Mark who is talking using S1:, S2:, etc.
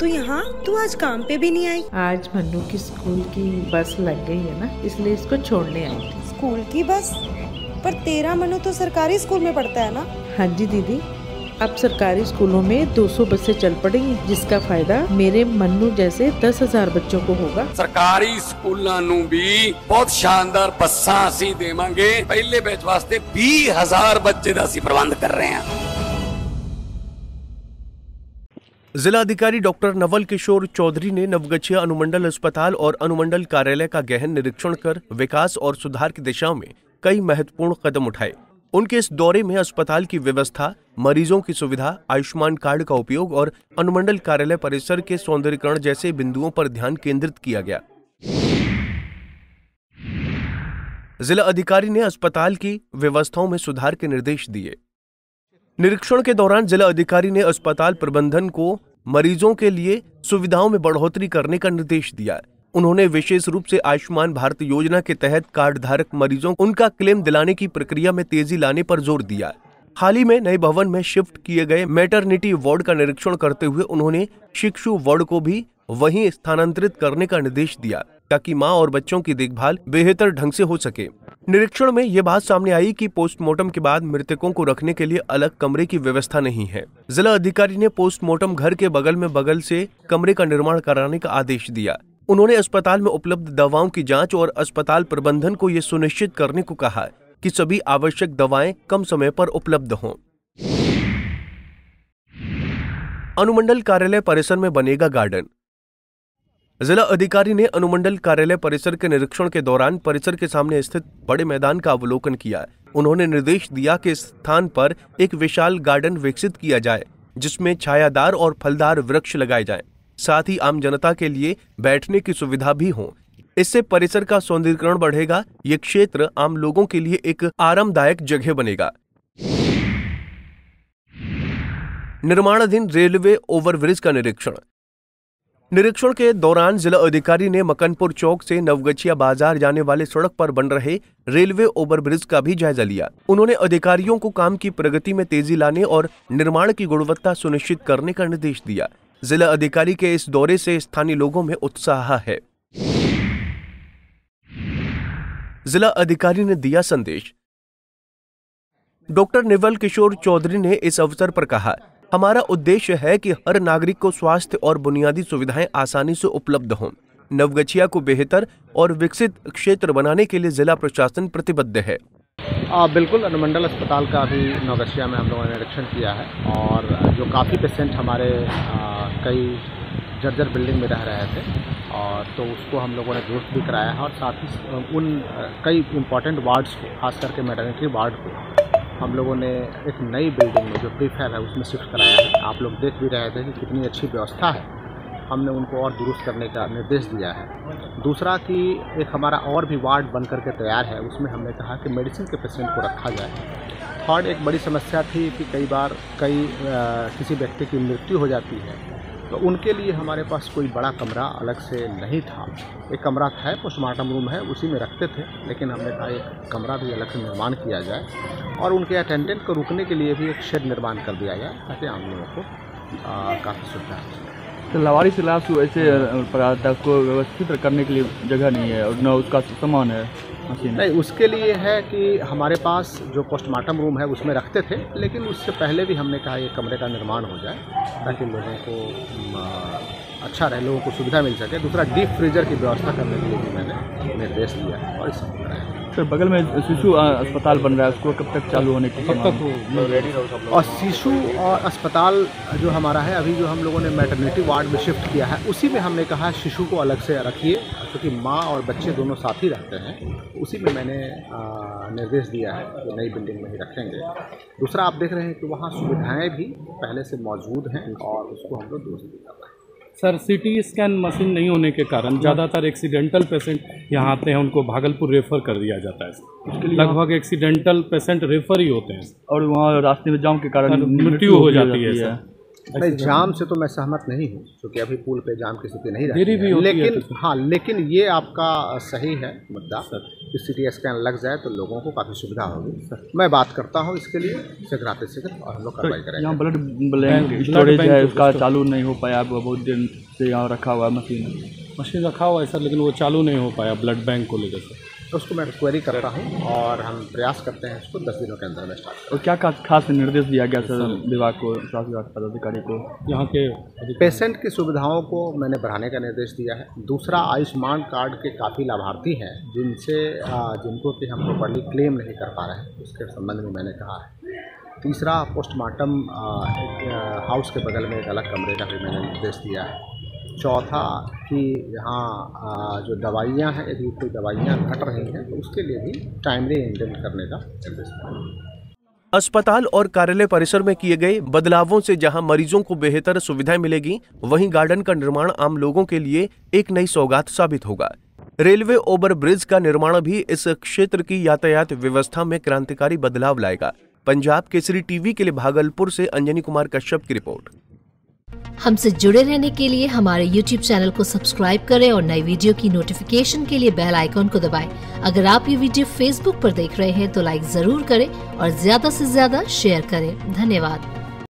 S1: तो यहाँ तू आज काम पे भी नहीं आई?
S2: आज मन्नू की स्कूल की बस लग गई है ना, इसलिए इसको छोड़ने आई थी।
S1: स्कूल की बस? पर तेरा मन्नू तो सरकारी स्कूल में पढ़ता है ना?
S2: हाँ जी दीदी, अब सरकारी स्कूलों में 200 बसें चल पड़ेंगी, जिसका फायदा मेरे मन्नू जैसे 10,000 बच्चों को होगा।
S3: सरकारी स्कूलों ਨੂੰ भी बहुत शानदार बसां ਅਸੀਂ देवांगे। पहले बैच वास्ते 20,000 बच्चे ਦਾ ਅਸੀਂ प्रबंध कर रहे हैं।
S4: जिला अधिकारी डॉक्टर नवल किशोर चौधरी ने नवगछिया अनुमंडल अस्पताल और अनुमंडल कार्यालय का गहन निरीक्षण कर विकास और सुधार की दिशा में कई महत्वपूर्ण कदम उठाए। उनके इस दौरे में अस्पताल की व्यवस्था, मरीजों की सुविधा, आयुष्मान कार्ड का उपयोग और अनुमंडल कार्यालय परिसर के सौंदर्यीकरण जैसे बिंदुओं पर ध्यान केंद्रित किया गया। जिला अधिकारी ने अस्पताल की व्यवस्थाओं में सुधार के निर्देश दिए। निरीक्षण के दौरान जिला अधिकारी ने अस्पताल प्रबंधन को मरीजों के लिए सुविधाओं में बढ़ोतरी करने का निर्देश दिया। उन्होंने विशेष रूप से आयुष्मान भारत योजना के तहत कार्ड धारक मरीजों को उनका क्लेम दिलाने की प्रक्रिया में तेजी लाने पर जोर दिया। हाल ही में नए भवन में शिफ्ट किए गए मैटरनिटी वार्ड का निरीक्षण करते हुए उन्होंने शिशु वार्ड को भी वहीं स्थानांतरित करने का निर्देश दिया, ताकि मां और बच्चों की देखभाल बेहतर ढंग से हो सके। निरीक्षण में ये बात सामने आई कि पोस्टमार्टम के बाद मृतकों को रखने के लिए अलग कमरे की व्यवस्था नहीं है। जिला अधिकारी ने पोस्टमार्टम घर के बगल से कमरे का निर्माण कराने का आदेश दिया। उन्होंने अस्पताल में उपलब्ध दवाओं की जांच और अस्पताल प्रबंधन को ये सुनिश्चित करने को कहा कि सभी आवश्यक दवाएं कम समय पर उपलब्ध हों। अनुमंडल कार्यालय परिसर में बनेगा गार्डन। जिला अधिकारी ने अनुमंडल कार्यालय परिसर के निरीक्षण के दौरान परिसर के सामने स्थित बड़े मैदान का अवलोकन किया। उन्होंने निर्देश दिया कि इस स्थान पर एक विशाल गार्डन विकसित किया जाए, जिसमें छायादार और फलदार वृक्ष लगाए जाएं। साथ ही आम जनता के लिए बैठने की सुविधा भी हो। इससे परिसर का सौंदर्यीकरण बढ़ेगा। ये क्षेत्र आम लोगों के लिए एक आरामदायक जगह बनेगा। निर्माणाधीन रेलवे ओवरब्रिज का निरीक्षण के दौरान जिला अधिकारी ने मकनपुर चौक से नवगछिया बाजार जाने वाले सड़क पर बन रहे रेलवे ओवरब्रिज का भी जायजा लिया। उन्होंने अधिकारियों को काम की प्रगति में तेजी लाने और निर्माण की गुणवत्ता सुनिश्चित करने का निर्देश दिया। जिला अधिकारी के इस दौरे से स्थानीय लोगों में उत्साह है। जिला अधिकारी ने दिया संदेश। डॉक्टर नवल किशोर चौधरी ने इस अवसर पर कहा, हमारा उद्देश्य है कि हर नागरिक को स्वास्थ्य और बुनियादी सुविधाएं आसानी से उपलब्ध हों। नवगछिया को बेहतर और विकसित क्षेत्र बनाने के लिए जिला प्रशासन प्रतिबद्ध है।
S5: बिल्कुल, अनुमंडल अस्पताल का भी नवगछिया में हम लोगों ने निरीक्षण किया है और जो काफ़ी पेशेंट हमारे कई जर्जर बिल्डिंग में रह रहे थे और तो उसको हम लोगों ने दुरुस्त भी कराया है और साथ ही उन कई इम्पॉर्टेंट वार्ड्स को, खास करके मैटरनिटी वार्ड को हम लोगों ने एक नई बिल्डिंग में जो प्रीफैब है उसमें शिफ्ट कराया है। आप लोग देख भी रहे थे कि कितनी अच्छी व्यवस्था है। हमने उनको और दुरुस्त करने का निर्देश दिया है। दूसरा कि एक हमारा और भी वार्ड बन करके तैयार है, उसमें हमने कहा कि मेडिसिन के पेशेंट को रखा जाए। थर्ड, एक बड़ी समस्या थी कि कई बार किसी व्यक्ति की मृत्यु हो जाती है तो उनके लिए हमारे पास कोई बड़ा कमरा अलग से नहीं था। एक कमरा है, पोस्टमार्टम रूम है, उसी में रखते थे, लेकिन हमने कहा एक कमरा भी अलग से निर्माण किया जाए और उनके अटेंडेंट को रुकने के लिए भी एक शेड निर्माण कर दिया जाए ताकि आम लोगों को काफ़ी सुविधा हो।
S6: तो लवारिस इलाज ऐसे पदार्थ को व्यवस्थित करने के लिए जगह नहीं है और न उसका सामान है
S5: नहीं, उसके लिए है कि हमारे पास जो पोस्टमार्टम रूम है उसमें रखते थे, लेकिन उससे पहले भी हमने कहा ये कमरे का निर्माण हो जाए ताकि लोगों को अच्छा रहे, लोगों को सुविधा मिल सके। दूसरा, डीप फ्रीजर की व्यवस्था करने के लिए भी मैंने निर्देश दिया है और इस
S6: सर बगल में शिशु अस्पताल बन रहा है, उसको कब तक चालू होने की
S5: और शिशु अस्पताल जो हमारा है अभी जो हम लोगों ने मैटरनिटी वार्ड में शिफ्ट किया है उसी में हमने कहा शिशु को अलग से रखिए, क्योंकि माँ और बच्चे दोनों साथ ही रहते हैं। उसी में मैंने निर्देश दिया है कि नई बिल्डिंग में ही रखेंगे। दूसरा, आप देख रहे हैं कि वहाँ सुविधाएँ भी पहले से मौजूद हैं और उसको हम लोग दुरुस्त भी कर रहे हैं।
S7: सर, सीटी स्कैन मशीन नहीं होने के कारण ज़्यादातर एक्सीडेंटल पेशेंट यहाँ आते हैं, उनको भागलपुर रेफ़र कर दिया जाता है। लगभग एक्सीडेंटल पेशेंट रेफ़र ही होते हैं
S6: और वहाँ रास्ते में जाम के कारण
S7: मृत्यु हो जाती है सर।
S5: नहीं, जाम से तो मैं सहमत नहीं हूँ, क्योंकि अभी पुल पे जाम की स्थिति नहीं
S7: देरी भी
S5: रहती है।
S7: होती है
S5: लेकिन
S7: तो
S5: हाँ, लेकिन ये आपका सही है मुद्दा कि CT स्कैन लग जाए तो लोगों को काफ़ी सुविधा होगी। मैं बात करता हूँ इसके लिए शीघ्र और हम लोग कार्रवाई करेंगे।
S6: यहाँ ब्लड बैंक स्टोरेज है, उसका चालू नहीं हो पाया, बहुत दिन से यहाँ रखा हुआ मशीन
S7: रखा हुआ है सर, लेकिन वो चालू नहीं हो पाया ब्लड बैंक को लेकर सर।
S5: तो उसको मैं क्वेरी करता हूँ और हम प्रयास करते हैं इसको 10 दिनों के अंदर में स्टार्ट।
S6: और क्या खास निर्देश दिया गया सर विभाग को, स्वास्थ्य विभाग पदाधिकारी को?
S7: यहाँ के
S5: पेशेंट की सुविधाओं को मैंने बढ़ाने का निर्देश दिया है। दूसरा, आयुष्मान कार्ड के काफ़ी लाभार्थी हैं जिनको कि हम प्रॉपर्ली क्लेम नहीं कर पा रहे हैं, उसके संबंध में मैंने कहा है। तीसरा, पोस्टमार्टम हाउस के बगल में एक अलग कमरे का भी मैंने निर्देश दिया है। चौथा कि यहाँ जो दवाइयाँ हैं, यदि कोई दवाइयाँ घट रही हैं तो उसके लिए भी टाइमली इंडेंट करने का निर्देश दिया।
S4: अस्पताल और कार्यालय परिसर में किए गए बदलावों से जहां मरीजों को बेहतर सुविधाएं मिलेगी, वहीं गार्डन का निर्माण आम लोगों के लिए एक नई सौगात साबित होगा। रेलवे ओवरब्रिज का निर्माण भी इस क्षेत्र की यातायात व्यवस्था में क्रांतिकारी बदलाव लाएगा। पंजाब केसरी टीवी के लिए भागलपुर से अंजनी कुमार कश्यप की रिपोर्ट।
S8: हमसे जुड़े रहने के लिए हमारे YouTube चैनल को सब्सक्राइब करें और नई वीडियो की नोटिफिकेशन के लिए बेल आइकॉन को दबाएं। अगर आप ये वीडियो Facebook पर देख रहे हैं तो लाइक जरूर करें और ज्यादा से ज्यादा शेयर करें। धन्यवाद।